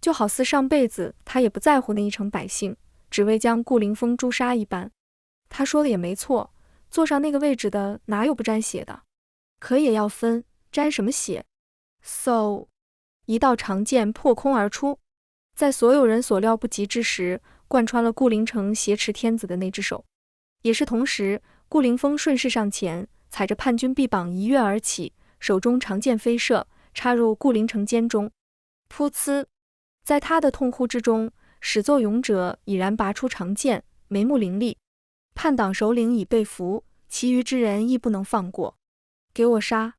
Speaker 1: 就好似上辈子他也不在乎那一城百姓，只为将顾凌风诛杀一般。他说的也没错，坐上那个位置的哪有不沾血的？可也要分沾什么血。嗖，一道长剑破空而出，在所有人所料不及之时，贯穿了顾灵城挟持天子的那只手。也是同时，顾灵风顺势上前，踩着叛军臂膀一跃而起，手中长剑飞射，插入顾灵城肩中。噗呲！在他的痛呼之中，始作俑者已然拔出长剑，眉目凌厉。叛党首领已被俘，其余之人亦不能放过。给我杀！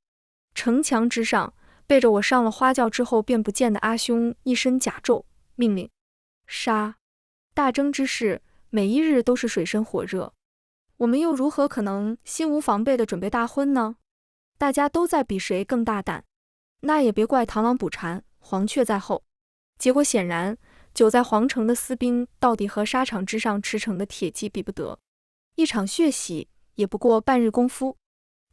Speaker 1: 城墙之上，背着我上了花轿之后便不见的阿兄一身甲胄，命令杀！大征之事，每一日都是水深火热，我们又如何可能心无防备地准备大婚呢？大家都在比谁更大胆，那也别怪螳螂捕蝉，黄雀在后。结果显然，久在皇城的私兵到底和沙场之上驰骋的铁骑比不得，一场血洗也不过半日功夫，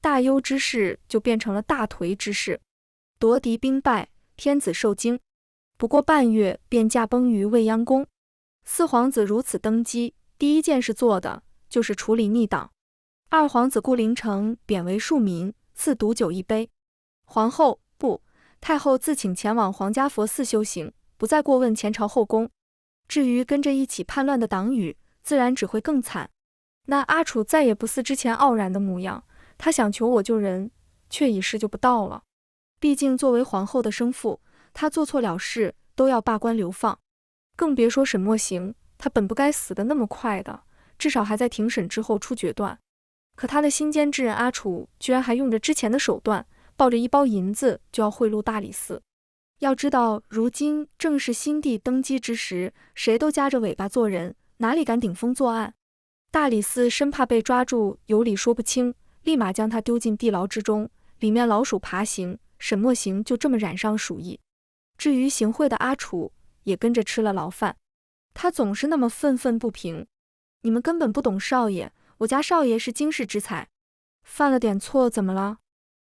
Speaker 1: 大忧之事就变成了大颓之事。夺敌兵败，天子受惊，不过半月便驾崩于未央宫。四皇子如此登基，第一件事做的就是处理逆党。二皇子顾灵城贬为庶民，赐毒酒一杯。皇后太后自请前往皇家佛寺修行，不再过问前朝后宫。至于跟着一起叛乱的党羽，自然只会更惨。那阿楚再也不似之前傲然的模样，他想求我救人，却已事就不到了。毕竟作为皇后的生父，他做错了事都要罢官流放，更别说沈墨行，他本不该死得那么快的，至少还在庭审之后出决断。可他的心奸之人阿楚居然还用着之前的手段，抱着一包银子就要贿赂大理寺。要知道，如今正是新帝登基之时，谁都夹着尾巴做人，哪里敢顶风作案？大理寺生怕被抓住有理说不清，立马将他丢进地牢之中，里面老鼠爬行，沈墨行就这么染上鼠疫。至于行贿的阿楚，也跟着吃了牢饭。他总是那么愤愤不平。你们根本不懂少爷，我家少爷是经世之才，犯了点错怎么了？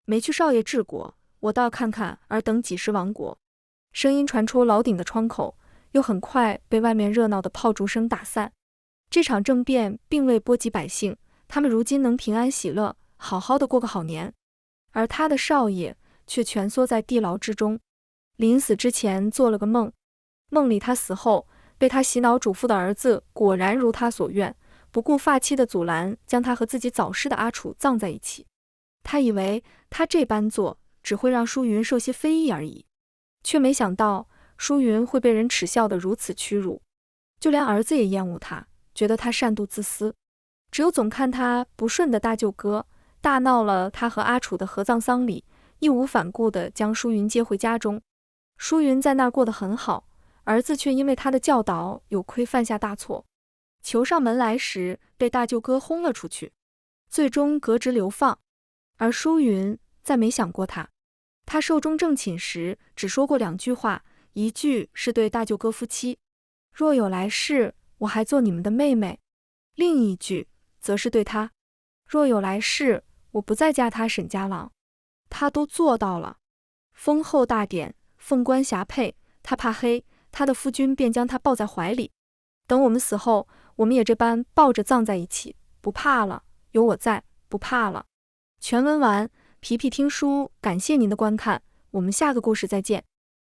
Speaker 1: 没去少爷治国，我倒要看看尔等几时亡国。声音传出牢顶的窗口，又很快被外面热闹的炮竹声打散。这场政变并未波及百姓，他们如今能平安喜乐，好好的过个好年。而他的少爷却蜷缩在地牢之中，临死之前做了个梦，梦里他死后，被他洗脑嘱咐的儿子果然如他所愿，不顾发妻的阻拦，将他和自己早逝的阿楚葬在一起。他以为他这般做只会让舒云受些非议而已，却没想到舒云会被人耻笑得如此屈辱，就连儿子也厌恶他，觉得他善妒自私。只有总看他不顺的大舅哥大闹了他和阿楚的合葬丧礼，义无反顾地将舒云接回家中。舒云在那儿过得很好，儿子却因为他的教导有亏犯下大错，求上门来时被大舅哥轰了出去，最终革职流放。而舒云再没想过他，他寿终正寝时只说过2句话，一句是对大舅哥夫妻，若有来世我还做你们的妹妹，另一句则是对他，若有来世我不再嫁他沈家郎。他都做到了。封后大典，凤冠霞帔，他怕黑，他的夫君便将他抱在怀里，等我们死后，我们也这般抱着葬在一起，不怕了，有我在，不怕了。全文完，皮皮听书感谢您的观看，我们下个故事再见。